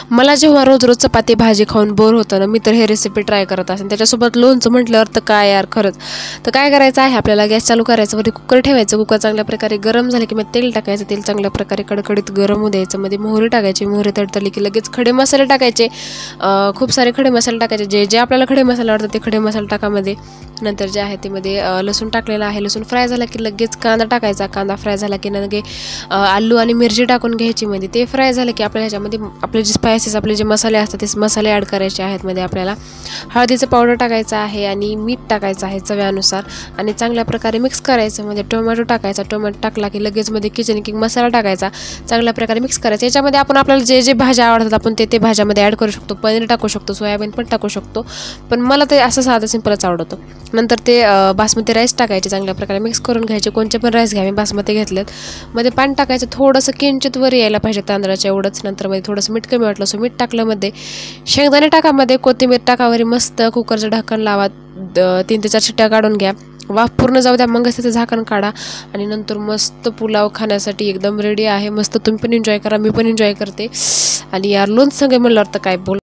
मला जेव्हा रोज रोज चपाती भाजी खाऊन बोर होतं ना, मी तर हे रेसिपी ट्राय करत असेल. त्याच्यासोबत लोणचं म्हटल्यावर तर काय यार खरंच. तर काय करायचं आहे, आपल्याला गॅस चालू करायचं, वरती कुकर ठेवायचं. कुकर चांगल्या प्रकारे गरम झालं की मग तेल टाकायचं. तेल चांगल्या प्रकारे कडकडीत गरम होऊ द्यायचं. मध्ये मोहरी टाकायची. मोहरी तडतडली की लगेच खडे मसाले टाकायचे. खूप सारे खडे मसाले टाकायचे. जे जे आपल्याला खडे मसाले आवडतात ते खडे मसाले टाकामध्ये. नंतर जे आहे ते मध्ये लसूण टाकलेला आहे. लसूण फ्राय झाला की लगेच कांदा टाकायचा. कांदा फ्राय झाला की लगे आलू आणि मिरची टाकून घ्यायची मध्ये. ते फ्राय झालं की आपल्याला ह्याच्यामध्ये आपले जे स्पायसेस, आपले जे मसाले असतात ते मसाले ॲड करायचे आहेत. मध्ये आपल्याला हळदीचं पावडर टाकायचं आहे आणि मीठ टाकायचं आहे चव्यानुसार आणि चांगल्या प्रकारे मिक्स करायचं. मध्ये टोमॅटो टाकायचा. टोमॅटो टाकला की लगेच मध्ये किचन किंग मसाला टाकायचा. चांगल्या प्रकारे मिक्स करायचं. याच्यामध्ये आपण आपल्याला जे जे भाज्या आवडतात आपण ते भाज्यामध्ये ॲड करू शकतो. पनीर टाकू शकतो, सोयाबीन पण टाकू शकतो, पण मला ते असं साधं सिंपलच आवडतं. नंतर ते बासमती राईस टाकायचे. चांगल्या प्रकारे मिक्स करून घ्यायचे. कोणते पण राईस घ्या, मी बासमती घेतलेत. मध्ये पाणी टाकायचं. थोडंसं किंचित वर यायला पाहिजे तांदळाच्या एवढंच. नंतर मध्ये थोडंसं मीठ कमी वाटलं सो मीठ टाकलं. मध्ये शेंगदाणे टाका. मध्ये कोथिंबीर टाकावरी. मस्त कुकरचं ढक्कन लावा. 3 ते 4 शिट्ट्या काढून घ्या. वाफ पूर्ण जाऊ द्या. मग त्याचं झाकण काढा आणि नंतर मस्त पुलाव खाण्यासाठी एकदम रेडी आहे. मस्त तुम्ही पण एन्जॉय करा, मी पण एन्जॉय करते. आणि यार लोणचं संगे म्हणल्यावर तर काय बोल.